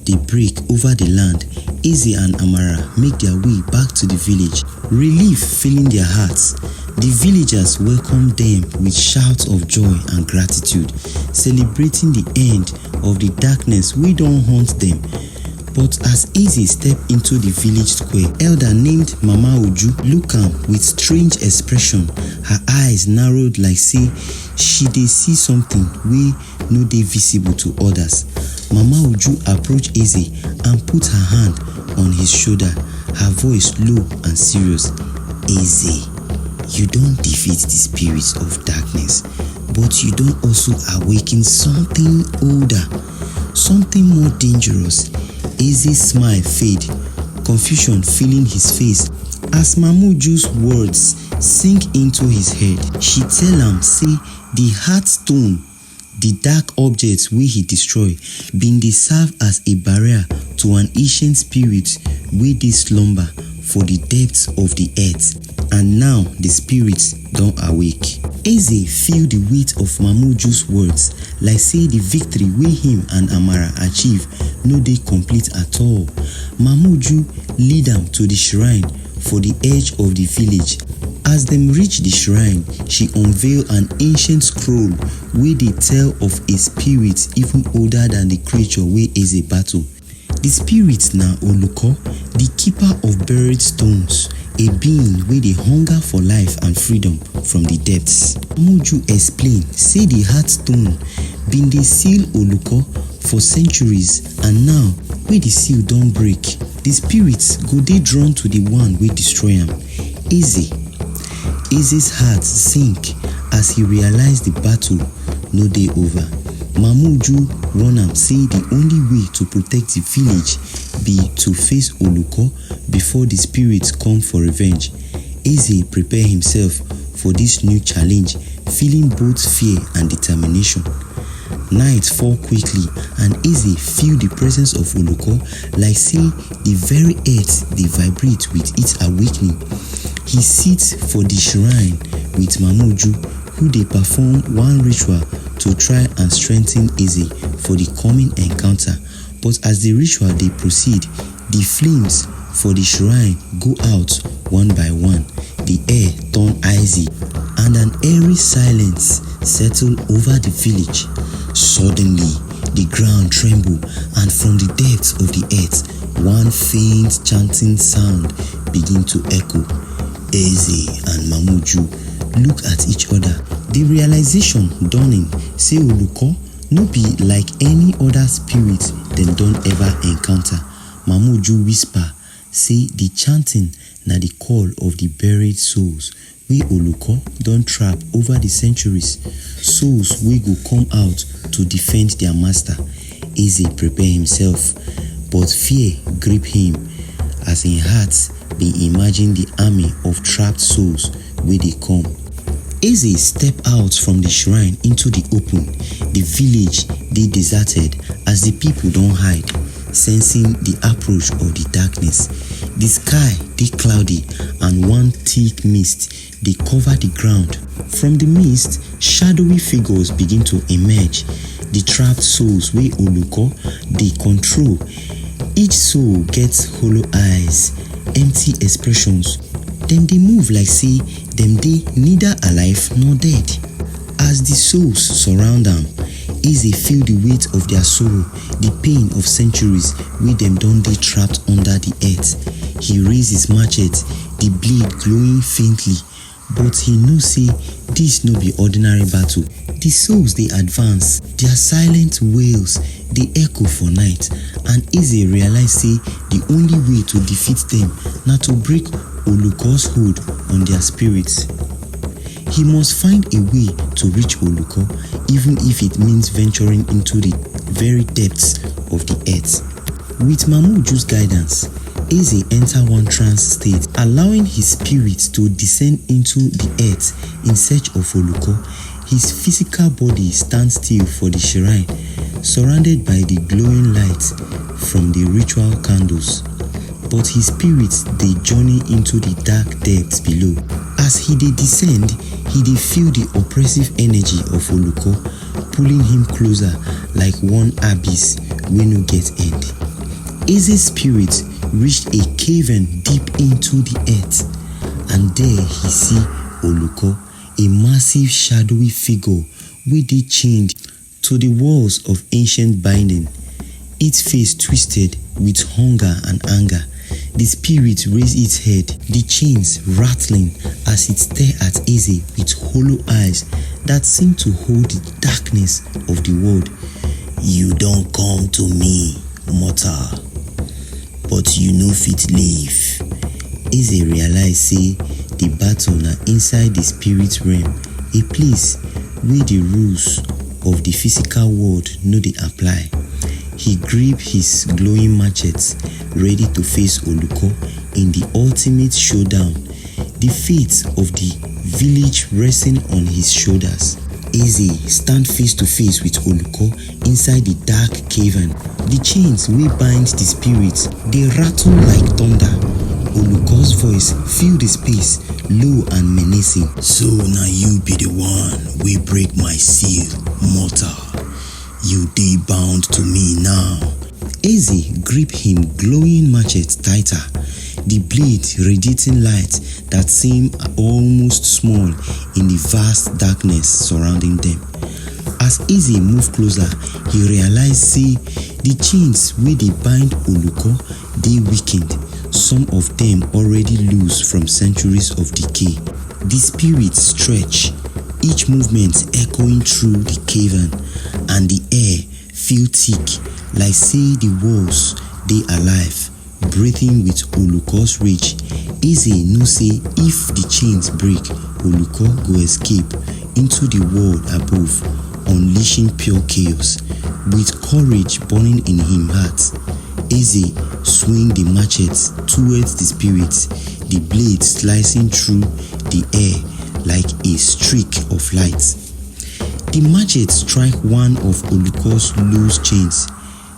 dey break over the land, Eze and Amara make their way back to the village, relief filling their hearts. The villagers welcome them with shouts of joy and gratitude, celebrating the end of the darkness wey don haunt them. But as Eze stepped into the village square, elder named Mama Uju look am with strange expression. Her eyes narrowed like say she dey see something wey no dey visible to others. Mama Uju approached Eze and put her hand on his shoulder, her voice low and serious. Eze, you don't defeat the spirits of darkness, but you don't also awaken something older, something more dangerous. Eze's smile fade, confusion filling his face as Mamuju's words sink into his head. She tell am say the heart stone, the dark objects wey he destroy, bin dey serve as a barrier to an ancient spirit wey dey slumber for the depths of the earth, and now the spirits don awake. Eze feel the weight of Mamuju's words, like say the victory wey him and Amara achieve no dey complete at all. Mamuju lead am to the shrine for the edge of the village. As them reach the shrine, she unveil an ancient scroll wey dey tell of a spirit even older than the creature wey Eze battle. The spirit na Oluko, the keeper of buried stones, a being wey dey hunger for life and freedom from the depths. Mamuju explain say the heart stone bin dey seal Oluko for centuries, and now wey the seal don break, the spirits go dey drawn to the one wey destroy am. Eze's heart sink as he realize the battle no dey over. Mamuju warn am say the only way to protect the village be to face Oluko before the spirits come for revenge. Eze prepare himself for this new challenge, feeling both fear and determination. Night fall quickly and Eze feel the presence of Oluko like say the very earth dey vibrate with its awakening. He sits for the shrine with Mamuju, who dey perform one ritual to try and strengthen Eze for the coming encounter. But as the ritual dey proceed, the flames for the shrine go out one by one, the air turn icy, and an eerie silence settle over the village. Suddenly, the ground trembled, and from the depths of the earth, one faint chanting sound began to echo. Eze and Mamuju look at each other, the realization dawning say Oluko no be like any other spirit dem don ever encounter. Mamuju whisper say the chanting na the call of the buried souls wey Oluko don trap over the centuries, souls wey go come out to defend their master. Eze prepare himself, but fear grip him as im heart bin imagine the army of trapped souls wey dey come. Eze step out from the shrine into the open. The village dey deserted as the people don hide, sensing the approach of the darkness. The sky dey cloudy and one thick mist dey cover the ground. From the mist, shadowy figures begin to emerge, the trapped souls wey Oluko dey control. Each soul gets hollow eyes, empty expressions. Dem dey move like say dem dey neither alive nor dead. As the souls surround am, Eze feel the weight of their sorrow, the pain of centuries wey dem don dey trapped under the earth. He raise his machete, the blade glowing faintly, but he know say this no be ordinary battle. The souls dey advance, their silent wails dey echo for night, and Eze realize say the only way to defeat them na to break Oluko's hold on their spirits. He must find a way to reach Oluko, even if it means venturing into the very depths of the earth. With Mamuju's guidance, Eze enter one trance state, allowing his spirit to descend into the earth in search of Oluko. His physical body stands still for the shrine, surrounded by the glowing light from the ritual candles. But his spirit dey journey into the dark depths below. As he dey descend, he dey feel the oppressive energy of Oluko pulling him closer like one abyss wey no get end. Eze's spirit reached a cavern deep into the earth, and there he see Oluko, a massive shadowy figure wey dey chained to the walls of ancient binding, its face twisted with hunger and anger. The spirit raised its head, the chains rattling as it stared at Eze with hollow eyes that seemed to hold the darkness of the world. You don come to me, mortal, but you no fit live. Eze realize say the battle na inside the spirit realm, a place where the rules of the physical world no dey apply. He gripped his glowing machete, ready to face Oluko in the ultimate showdown, the fate of the village resting on his shoulders. Eze stand face to face with Oluko inside the dark cavern. The chains wey bind the spirits dey rattle like thunder. Oluko's voice filled the space, low and menacing. So na you be the one wey break my seal, mortal. You dey bound to me now. Eze grip him glowing machete tighter, the blade radiating light that seemed almost small in the vast darkness surrounding them. As Eze moved closer, he realized say the chains wey dey bind Oluko dey weakened, some of them already loose from centuries of decay. The spirit stretch, each movement echoing through the cavern, and the air feel thick like say the walls dey alive, breathing with Oluko's rage. Eze know say if the chains break, Oluko go escape into the world above, unleashing pure chaos. With courage burning in him heart, Eze swing the machete towards the spirit, the blade slicing through the air like a streak of light. The machete strike one of Oluko's loose chains,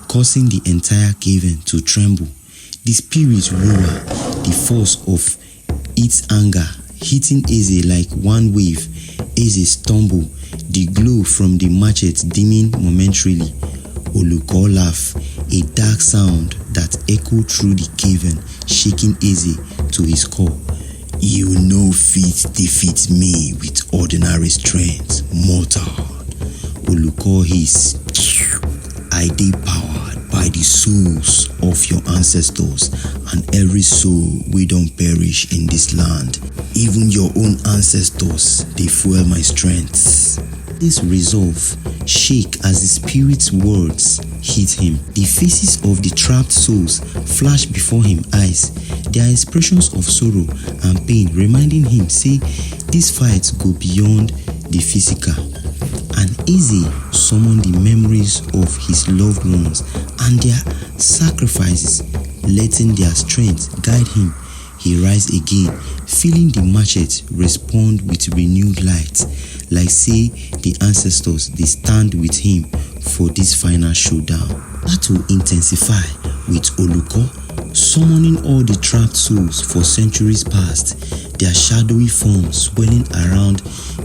causing the entire cavern to tremble. The spirit roar, the force of its anger hitting Eze like one wave. Eze stumble, the glow from the machete dimming momentarily. Oluko laugh, a dark sound that echoed through the cavern, shaking Eze to his core. You no fit defeat me with ordinary strength, mortal. Oluko hiss. I dey powered by the souls of your ancestors and every soul wey don perish in this land. Even your own ancestors dey fuel my strength. This resolve shake as the spirit's words hit him. The faces of the trapped souls flash before him eyes, their expressions of sorrow and pain reminding him say this fight go beyond the physical. And Eze summoned the memories of his loved ones and their sacrifices, letting their strength guide him. He rise again, feeling the machete respond with renewed light, like say the ancestors they stand with him for this final showdown. Battle intensify with Oluko summoning all the trapped souls for centuries past, their shadowy forms swirling around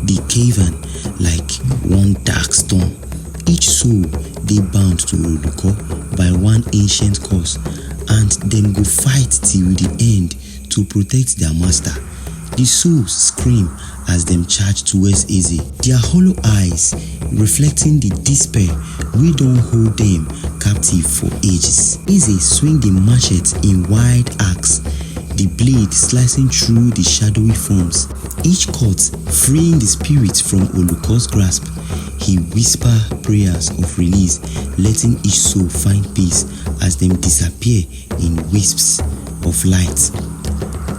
the cavern like one dark storm. Each soul they bound to Oluko by one ancient curse, and them go fight till the end to protect their master. The souls scream as them charge towards Eze, their hollow eyes reflecting the despair we don't hold them captive for ages. Eze swing the machete in wide arcs, the blade slicing through the shadowy forms, each cut freeing the spirit from Oluko's grasp. He whisper prayers of release, letting each soul find peace as them disappear in wisps of light.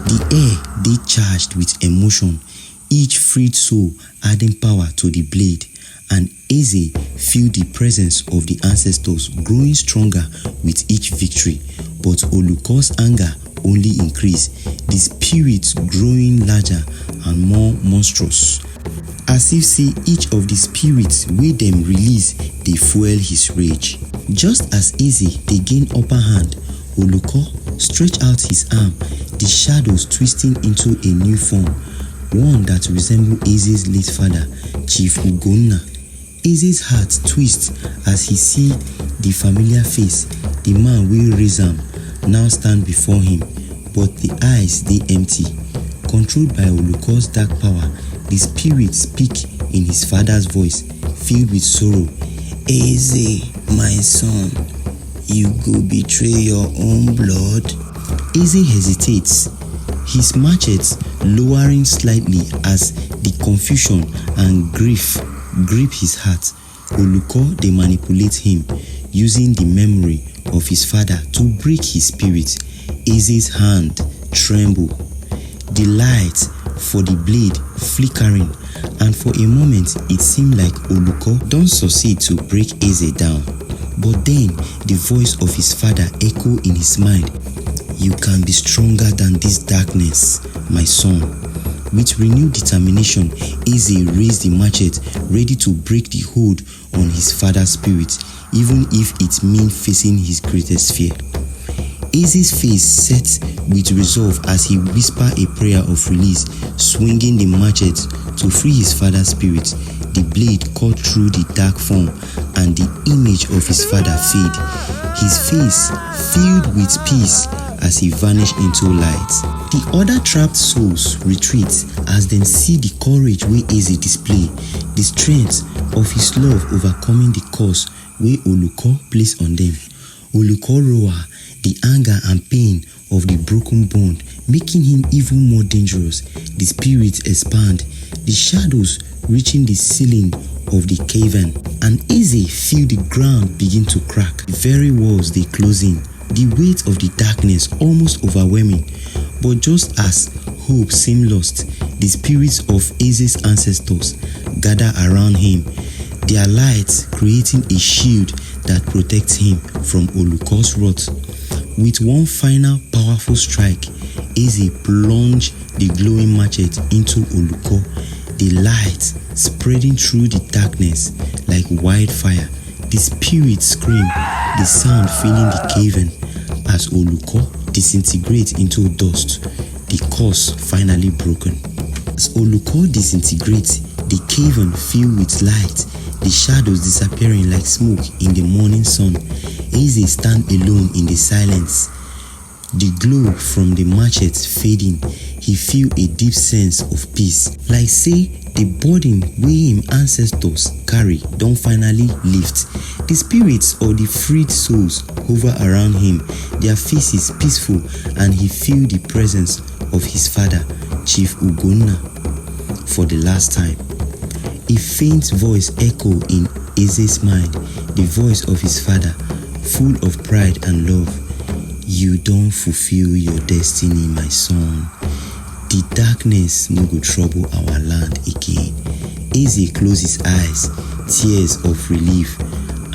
The air they charged with emotion, each freed soul adding power to the blade, and Eze feel the presence of the ancestors growing stronger with each victory. But Oluko's anger only increased, the spirits growing larger and more monstrous, as if say each of the spirits wey them release they fuel his rage. Just as Eze they gain upper hand, Oluko stretch out his arm, the shadows twisting into a new form, one that resembled Eze's late father, Chief Ugonna. Eze's heart twists as he see the familiar face, the man wey raise am now stand before him, but the eyes they empty. Controlled by Oluko's dark power, the spirit speak in his father's voice, filled with sorrow. Eze, my son, you go betray your own blood? Eze hesitates, his machete lowering slightly as the confusion and grief grip his heart. Oluko they manipulate him, using the memory of his father to break his spirit. Eze's hand tremble, the light for the blade flickering, and for a moment it seemed like Oluko don't succeed to break Eze down. But then the voice of his father echoed in his mind. You can be stronger than this darkness, my son. With renewed determination, Eze raised the machete, ready to break the hold on his father's spirit, even if it meant facing his greatest fear. Eze's face set with resolve as he whispered a prayer of release, swinging the machete to free his father's spirit. The blade cut through the dark form and the image of his father faded, his face filled with peace as he vanished into light. The other trapped souls retreat as dem see the courage wey Eze display, the strength of his love overcoming the curse wey Oluko place on them. Oluko roar the anger and pain of the broken bond, making him even more dangerous. The spirits expand, the shadows reaching the ceiling of the cavern, and Eze feel the ground begin to crack. The very walls they close in, the weight of the darkness almost overwhelming. But just as hope seemed lost, the spirits of Eze's ancestors gather around him, their lights creating a shield that protects him from Oluko's wrath. With one final powerful strike, Eze plunged the glowing machete into Oluko, the light spreading through the darkness like wildfire. The spirits scream, the sound filling the cavern as Oluko disintegrates into dust, the curse finally broken. As Oluko disintegrates, the cavern filled with light, the shadows disappearing like smoke in the morning sun. Eze stands alone in the silence. The glow from the machete fading, he feel a deep sense of peace, like say the burden wey him ancestors carry don finally lift. The spirits of the freed souls hover around him, their faces peaceful, and he feel the presence of his father, Chief Ugonna, for the last time. A faint voice echo in Eze's mind, the voice of his father, full of pride and love. You don't fulfill your destiny, my son. The darkness no go trouble our land again. Eze closed his eyes, tears of relief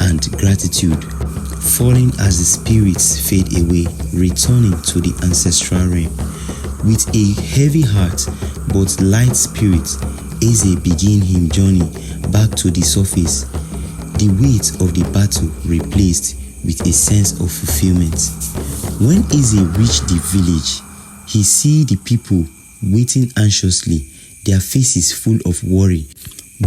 and gratitude falling as the spirits fade away, returning to the ancestral realm. With a heavy heart but light spirit, Eze began his journey back to the surface, the weight of the battle replaced with a sense of fulfillment. When Eze reached the village, he see the people waiting anxiously, their faces full of worry.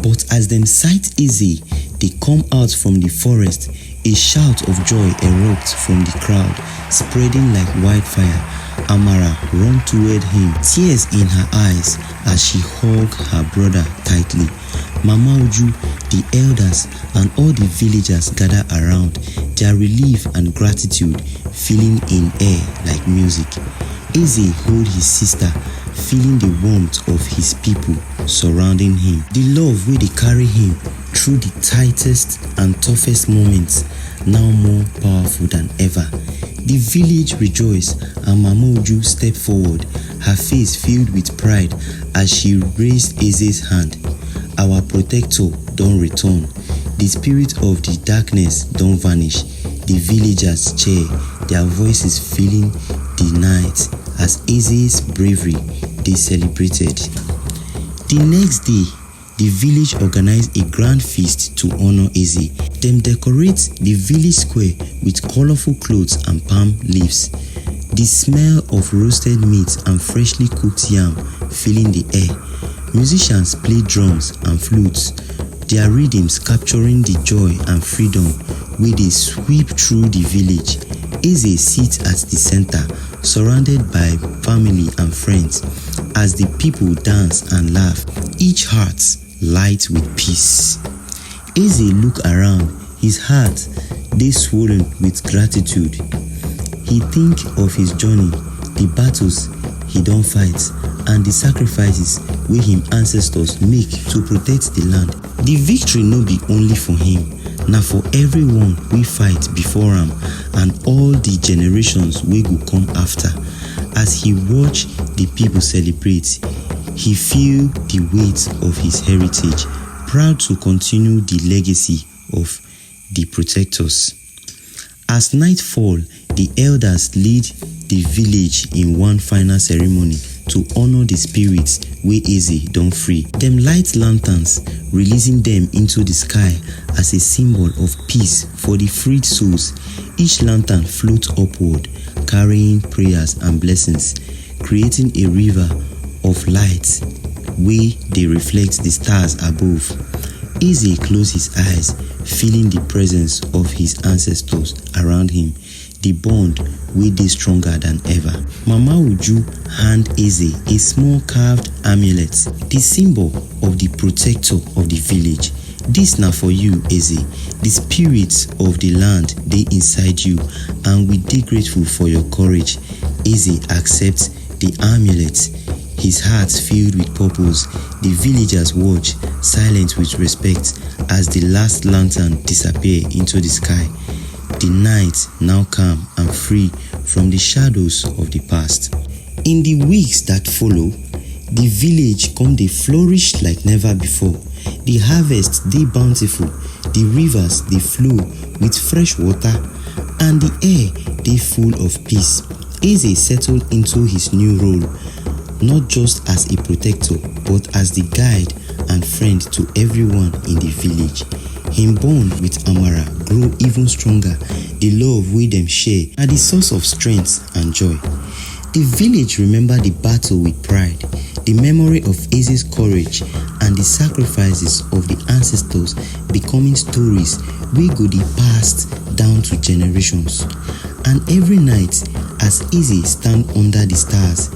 But as them sight Eze, they come out from the forest. A shout of joy erupts from the crowd, spreading like wildfire. Amara ran toward him, tears in her eyes as she hugged her brother tightly. Mama Uju, the elders, and all the villagers gather around, their relief and gratitude filling in air like music. Eze held his sister, feeling the warmth of his people surrounding him. The love wey dey carry him through the tightest and toughest moments, now more powerful than ever. The village rejoiced, and Mama Uju stepped forward, her face filled with pride as she raised Eze's hand. Our protector don return. The spirit of the darkness don vanish. The villagers cheer, their voices filling the night as Eze's bravery they celebrated. The next day, the village organized a grand feast to honor Eze. Them decorate the village square with colorful clothes and palm leaves. The smell of roasted meat and freshly cooked yam filling the air. Musicians play drums and flutes, their rhythms capturing the joy and freedom wey dey sweep through the village. Eze sits at the center, surrounded by family and friends, as the people dance and laugh, each heart light with peace. Eze look around, his heart dey swollen with gratitude. He think of his journey, the battles he don fight, and the sacrifices wey him ancestors make to protect the land. The victory no be only for him, na for everyone wey fight before am and all the generations wey go come after. As he watch the people celebrate, he feel the weight of his heritage, proud to continue the legacy of the protectors. As night fall, the elders lead the village in one final ceremony to honor the spirits wey Eze don free. Them light lanterns, releasing them into the sky as a symbol of peace for the freed souls. Each lantern floats upward, carrying prayers and blessings, creating a river of light wey dey reflect the stars above. Eze closed his eyes, feeling the presence of his ancestors around him. The bond wey dey stronger than ever. Mama Uju hand Eze a small carved amulet, the symbol of the protector of the village. This na for you, Eze. The spirits of the land dey inside you, and we dey grateful for your courage. Eze accepts the amulet, his heart filled with purpose. The villagers watch, silent with respect, as the last lantern disappears into the sky. The night now calm and free from the shadows of the past. In the weeks that follow, the village come dey flourish like never before. The harvest dey bountiful, the rivers dey flow with fresh water, and the air dey full of peace. Eze settled into his new role, not just as a protector, but as the guide and friend to everyone in the village. Him bond with Amara grow even stronger. The love wey dem share na the source of strength and joy. The village remember the battle with pride, the memory of Eze's courage, and the sacrifices of the ancestors becoming stories wey go dey passed down to generations. And every night, as Eze stand under the stars,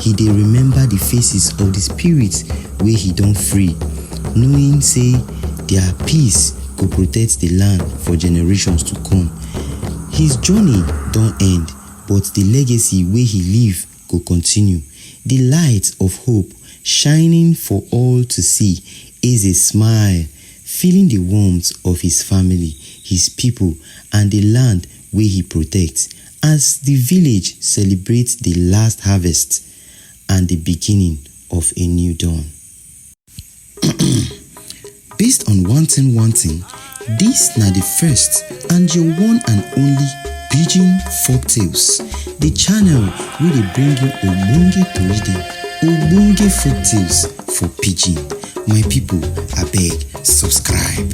he dey remember the faces of the spirits wey he don free, knowing say their peace go protect the land for generations to come. His journey don end, but the legacy wey he leave go continue. The light of hope shining for all to see. Eze smile, feeling the warmth of his family, his people, and the land wey he protects, as the village celebrates the last harvest and the beginning of a new dawn. Based on one thing, this na the first and your one and only Pidgin Folktales, the channel wey dey bring you ogbonge tori dem, ogbonge folktales for Pidgin. My people, abeg subscribe.